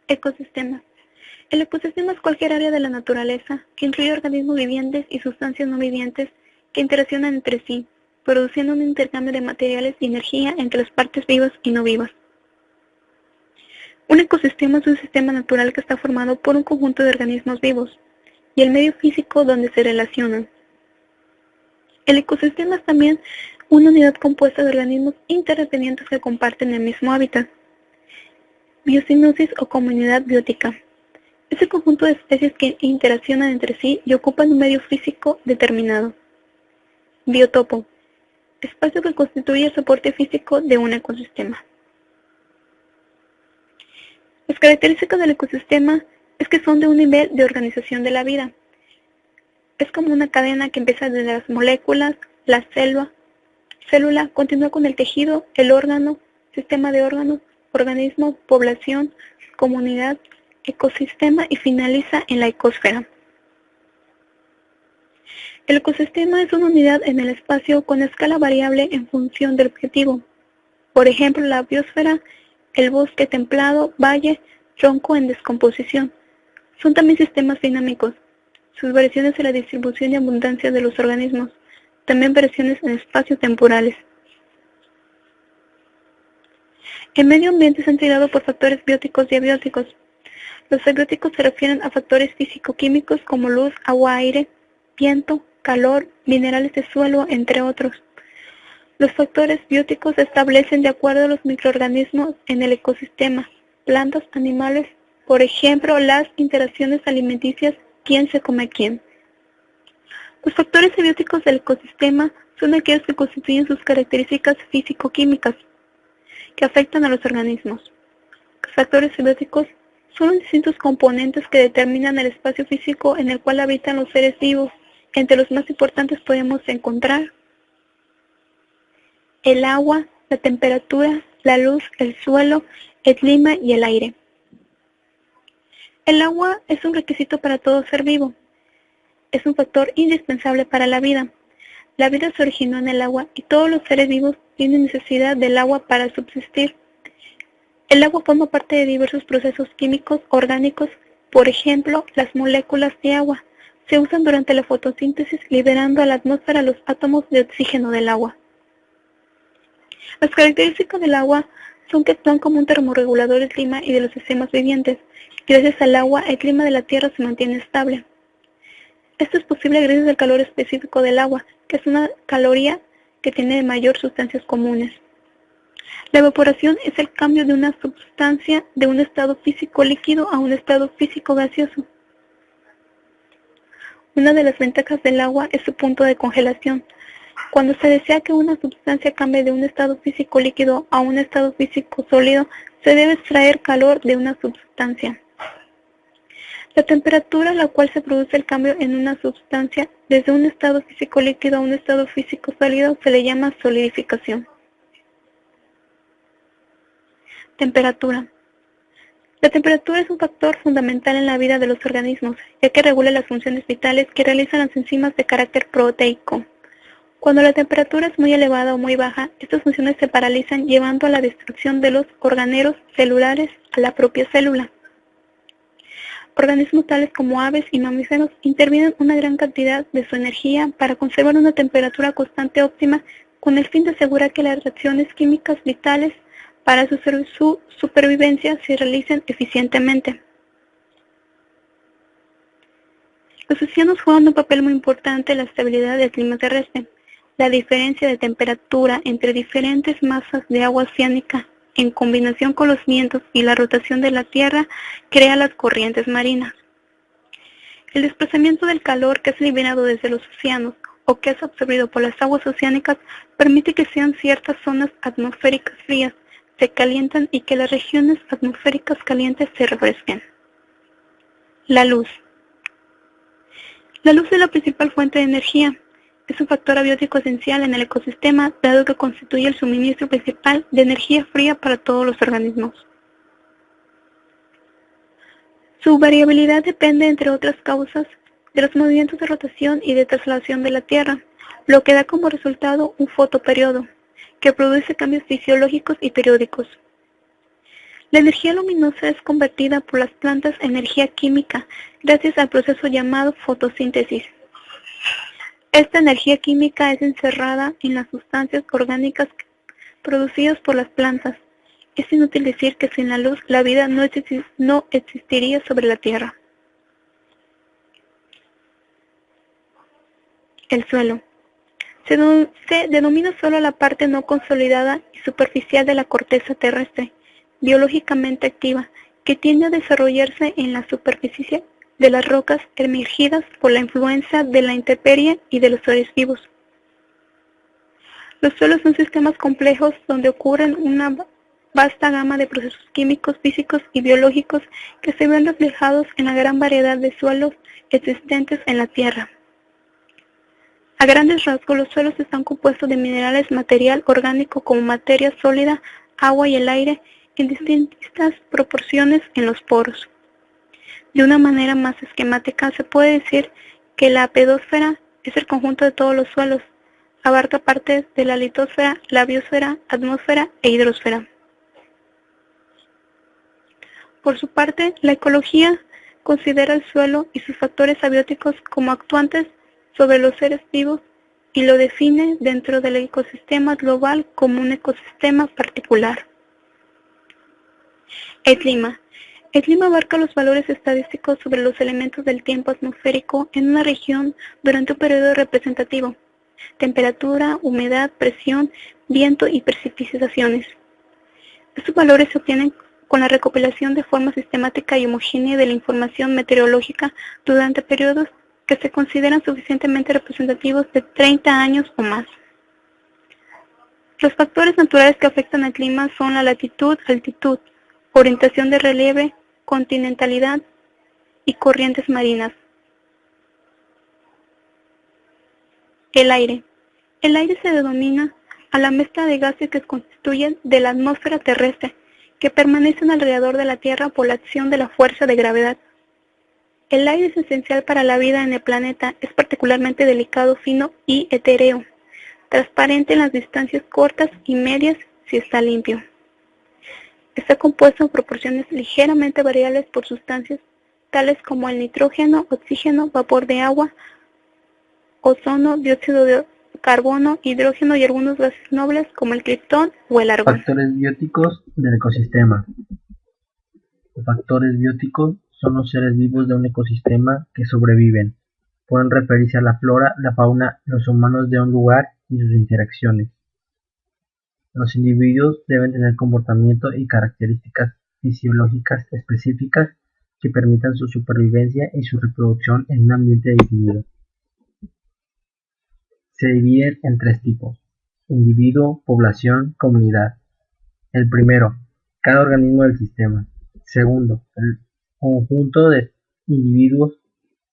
Ecosistema. El ecosistema es cualquier área de la naturaleza que incluye organismos vivientes y sustancias no vivientes que interaccionan entre sí, produciendo un intercambio de materiales y energía entre las partes vivas y no vivas. Un ecosistema es un sistema natural que está formado por un conjunto de organismos vivos y el medio físico donde se relacionan. El ecosistema es también una unidad compuesta de organismos interdependientes que comparten el mismo hábitat. Biocenosis o comunidad biótica. Es el conjunto de especies que interaccionan entre sí y ocupan un medio físico determinado. Biotopo. Espacio que constituye el soporte físico de un ecosistema. Las características del ecosistema es que son de un nivel de organización de la vida. Es como una cadena que empieza desde las moléculas, la célula, continúa con el tejido, el órgano, sistema de órganos, organismo, población, comunidad, ecosistema y finaliza en la ecosfera. El ecosistema es una unidad en el espacio con escala variable en función del objetivo. Por ejemplo, la biosfera, el bosque templado, valle, tronco en descomposición. Son también sistemas dinámicos. Sus variaciones en la distribución y abundancia de los organismos. También variaciones en espacios temporales. El medio ambiente está integrado por factores bióticos y abióticos. Los abióticos se refieren a factores físico-químicos como luz, agua, aire, viento, calor, minerales de suelo, entre otros. Los factores bióticos se establecen de acuerdo a los microorganismos en el ecosistema, plantas, animales, por ejemplo, las interacciones alimenticias, quién se come a quién. Los factores abióticos del ecosistema son aquellos que constituyen sus características físico-químicas que afectan a los organismos. Los factores abióticos son los distintos componentes que determinan el espacio físico en el cual habitan los seres vivos. Entre los más importantes podemos encontrar el agua, la temperatura, la luz, el suelo, el clima y el aire. El agua es un requisito para todo ser vivo. Es un factor indispensable para la vida. La vida se originó en el agua y todos los seres vivos tienen necesidad del agua para subsistir. El agua forma parte de diversos procesos químicos orgánicos, por ejemplo, las moléculas de agua se usan durante la fotosíntesis liberando a la atmósfera los átomos de oxígeno del agua. Las características del agua son que actúan como un termorregulador del clima y de los sistemas vivientes. Gracias al agua, el clima de la Tierra se mantiene estable. Esto es posible gracias al calor específico del agua, que es una caloría que tiene mayor sustancias comunes. La evaporación es el cambio de una sustancia de un estado físico líquido a un estado físico gaseoso. Una de las ventajas del agua es su punto de congelación. Cuando se desea que una sustancia cambie de un estado físico líquido a un estado físico sólido, se debe extraer calor de una sustancia. La temperatura a la cual se produce el cambio en una sustancia desde un estado físico líquido a un estado físico sólido se le llama solidificación. Temperatura. La temperatura es un factor fundamental en la vida de los organismos, ya que regula las funciones vitales que realizan las enzimas de carácter proteico. Cuando la temperatura es muy elevada o muy baja, estas funciones se paralizan llevando a la destrucción de los organelos celulares a la propia célula. Organismos tales como aves y mamíferos intervienen una gran cantidad de su energía para conservar una temperatura constante óptima con el fin de asegurar que las reacciones químicas vitales para su supervivencia se realicen eficientemente. Los océanos juegan un papel muy importante en la estabilidad del clima terrestre. La diferencia de temperatura entre diferentes masas de agua oceánica en combinación con los vientos y la rotación de la Tierra crea las corrientes marinas. El desplazamiento del calor que es liberado desde los océanos o que es absorbido por las aguas oceánicas permite que sean ciertas zonas atmosféricas frías se calientan y que las regiones atmosféricas calientes se refresquen. La luz. La luz es la principal fuente de energía. Es un factor abiótico esencial en el ecosistema, dado que constituye el suministro principal de energía fría para todos los organismos. Su variabilidad depende, entre otras causas, de los movimientos de rotación y de traslación de la Tierra, lo que da como resultado un fotoperiodo, que produce cambios fisiológicos y periódicos. La energía luminosa es convertida por las plantas en energía química gracias al proceso llamado fotosíntesis. Esta energía química es encerrada en las sustancias orgánicas producidas por las plantas. Es inútil decir que sin la luz la vida no existiría sobre la Tierra. El suelo. Se denomina solo la parte no consolidada y superficial de la corteza terrestre, biológicamente activa, que tiende a desarrollarse en la superficie de las rocas emergidas por la influencia de la intemperie y de los seres vivos. Los suelos son sistemas complejos donde ocurren una vasta gama de procesos químicos, físicos y biológicos que se ven reflejados en la gran variedad de suelos existentes en la Tierra. A grandes rasgos, los suelos están compuestos de minerales, material orgánico como materia sólida, agua y el aire en distintas proporciones en los poros. De una manera más esquemática, se puede decir que la pedosfera es el conjunto de todos los suelos, abarca partes de la litosfera, la biosfera, atmósfera e hidrosfera. Por su parte, la ecología considera el suelo y sus factores abióticos como actuantes sobre los seres vivos y lo define dentro del ecosistema global como un ecosistema particular. El clima. El clima abarca los valores estadísticos sobre los elementos del tiempo atmosférico en una región durante un periodo representativo: temperatura, humedad, presión, viento y precipitaciones. Estos valores se obtienen con la recopilación de forma sistemática y homogénea de la información meteorológica durante periodos que se consideran suficientemente representativos de 30 años o más. Los factores naturales que afectan al clima son la latitud, altitud, orientación de relieve, continentalidad y corrientes marinas. El aire. El aire se denomina a la mezcla de gases que constituyen de la atmósfera terrestre, que permanecen alrededor de la Tierra por la acción de la fuerza de gravedad. El aire es esencial para la vida en el planeta, es particularmente delicado, fino y etéreo, transparente en las distancias cortas y medias si está limpio. Está compuesto en proporciones ligeramente variables por sustancias tales como el nitrógeno, oxígeno, vapor de agua, ozono, dióxido de carbono, hidrógeno y algunos gases nobles como el criptón o el argón. Factores bióticos del ecosistema. Los factores bióticos son los seres vivos de un ecosistema que sobreviven. Pueden referirse a la flora, la fauna, los humanos de un lugar y sus interacciones. Los individuos deben tener comportamiento y características fisiológicas específicas que permitan su supervivencia y su reproducción en un ambiente definido. Se dividen en tres tipos: individuo, población, comunidad. El primero, cada organismo del sistema. Segundo, el conjunto de individuos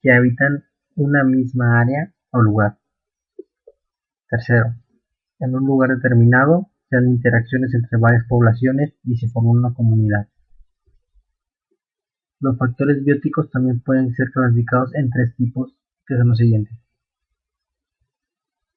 que habitan una misma área o lugar. Tercero, en un lugar determinado se dan interacciones entre varias poblaciones y se forma una comunidad. Los factores bióticos también pueden ser clasificados en tres tipos, que son los siguientes: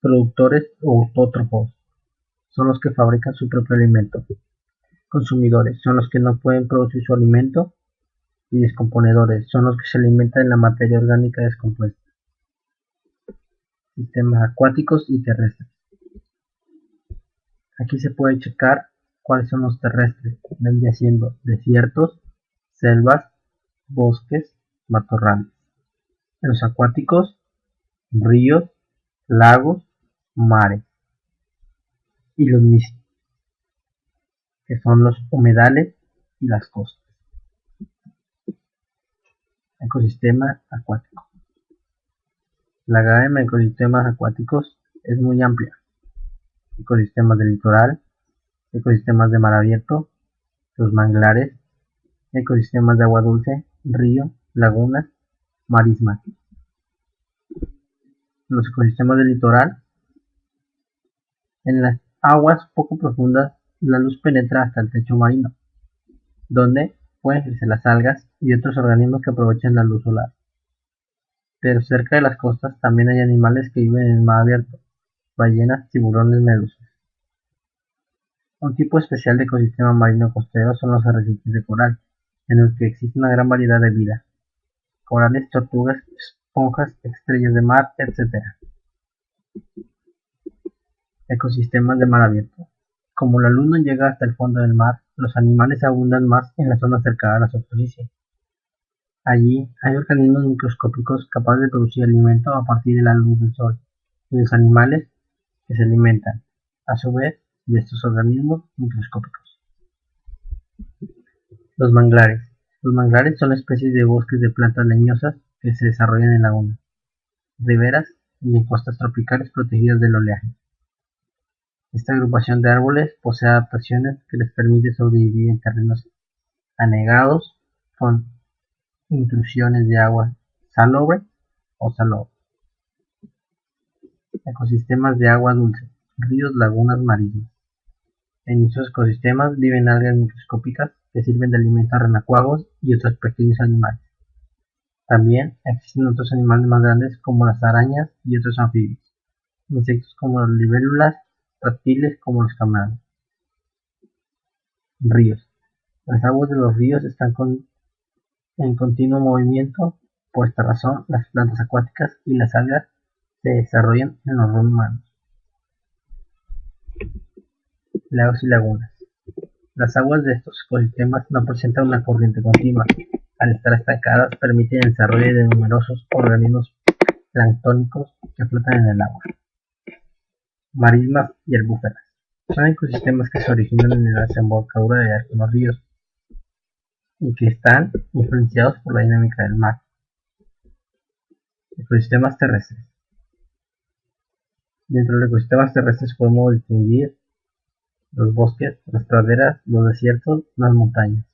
productores o autótrofos, son los que fabrican su propio alimento. Consumidores, son los que no pueden producir su alimento. Y descomponedores, son los que se alimentan de la materia orgánica descompuesta. Sistemas acuáticos y terrestres. Aquí se puede checar cuáles son los terrestres. Vendría siendo desiertos, selvas, bosques, matorrales. En los acuáticos, ríos, lagos, mares. Y los mismos, que son los humedales y las costas. Ecosistema acuático. La gama de ecosistemas acuáticos es muy amplia. Ecosistemas del litoral, ecosistemas de mar abierto, los manglares, ecosistemas de agua dulce, río, lagunas, marismas. Los ecosistemas del litoral, en las aguas poco profundas, la luz penetra hasta el techo marino, donde pueden crecer las algas y otros organismos que aprovechan la luz solar. Pero cerca de las costas también hay animales que viven en el mar abierto: ballenas, tiburones, medusas. Un tipo especial de ecosistema marino costero son los arrecifes de coral, en los que existe una gran variedad de vida: corales, tortugas, esponjas, estrellas de mar, etc. Ecosistemas de mar abierto. Como la luz no llega hasta el fondo del mar, los animales abundan más en la zona cercana a la superficie. Allí hay organismos microscópicos capaces de producir alimento a partir de la luz del sol, y los animales que se alimentan, a su vez, de estos organismos microscópicos. Los manglares. Los manglares son especies de bosques de plantas leñosas que se desarrollan en lagunas, riberas y en costas tropicales protegidas del oleaje. Esta agrupación de árboles posee adaptaciones que les permite sobrevivir en terrenos anegados con intrusiones de agua salobre o salobre. Ecosistemas de agua dulce, ríos, lagunas, marismas. En estos ecosistemas viven algas microscópicas que sirven de alimento a renacuajos y otros pequeños animales. También existen otros animales más grandes como las arañas y otros anfibios, insectos como las libélulas, reptiles como los camarones. Ríos. Las aguas de los ríos están en continuo movimiento. Por esta razón, las plantas acuáticas y las algas se desarrollan en los ríos humanos. Lagos y lagunas. Las aguas de estos ecosistemas no presentan una corriente continua. Al estar estancadas, permiten el desarrollo de numerosos organismos planctónicos que flotan en el agua. Marismas y albúferas. Son ecosistemas que se originan en la desembocadura de algunos ríos y que están influenciados por la dinámica del mar. Ecosistemas terrestres. Dentro de los ecosistemas terrestres podemos distinguir los bosques, las praderas, los desiertos, las montañas.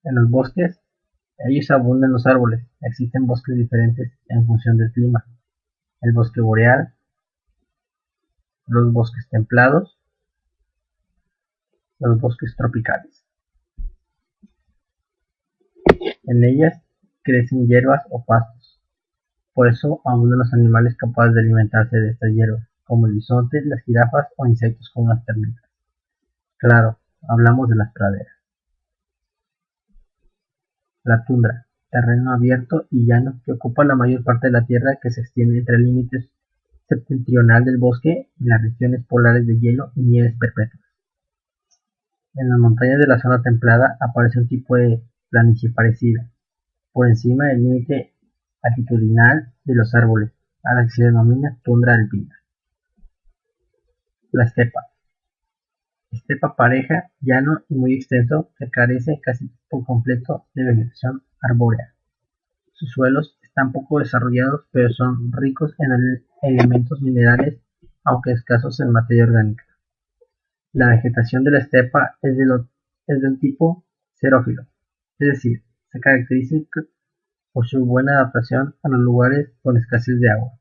En los bosques, ellos abundan los árboles. Existen bosques diferentes en función del clima: el bosque boreal, los bosques templados, los bosques tropicales. En ellas crecen hierbas o pastos. Por eso abundan los animales capaces de alimentarse de estas hierbas, como el bisonte, las jirafas o insectos como las termitas. Claro, hablamos de las praderas. La tundra, terreno abierto y llano que ocupa la mayor parte de la tierra, que se extiende entre el límite septentrional del bosque y las regiones polares de hielo y nieves perpetuas. En las montañas de la zona templada aparece un tipo de planicie parecida, por encima del límite altitudinal de los árboles, a la que se denomina tundra alpina. La estepa. Estepa pareja, llano y muy extenso, que carece casi por completo de vegetación arbórea. Sus suelos están poco desarrollados, pero son ricos en elementos minerales, aunque escasos en materia orgánica. La vegetación de la estepa es del tipo xerófilo, es decir, se caracteriza por su buena adaptación a los lugares con escasez de agua.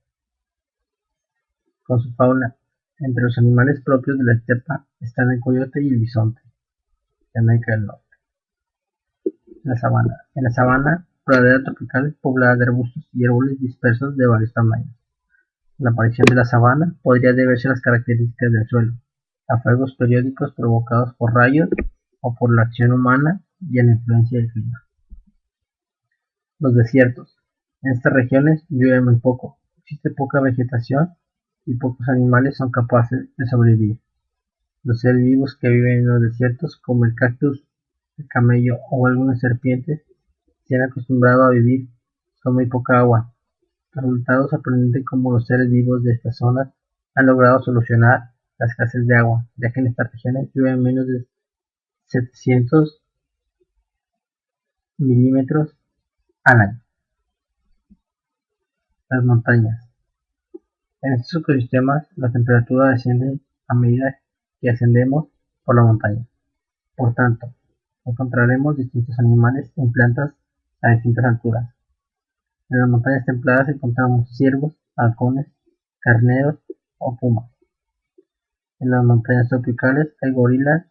Con su fauna, entre los animales propios de la estepa están el coyote y el bisonte, de América del Norte. La sabana. En la sabana, pradera tropical poblada de arbustos y árboles dispersos de varios tamaños. La aparición de la sabana podría deberse a las características del suelo, a fuegos periódicos provocados por rayos o por la acción humana y a la influencia del clima. Los desiertos. En estas regiones llueve muy poco, existe poca vegetación y pocos animales son capaces de sobrevivir. Los seres vivos que viven en los desiertos, como el cactus, el camello o algunas serpientes, se han acostumbrado a vivir con muy poca agua. Resultado sorprendente como los seres vivos de estas zonas han logrado solucionar la escasez de agua, ya que en estas regiones llueve menos de 700 milímetros al año. Las montañas. En estos ecosistemas, la temperatura desciende a medida que ascendemos por la montaña. Por tanto, encontraremos distintos animales y plantas a distintas alturas. En las montañas templadas encontramos ciervos, halcones, carneros o pumas. En las montañas tropicales hay gorilas,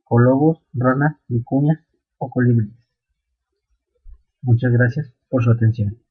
colobos, ranas, vicuñas o colibríes. Muchas gracias por su atención.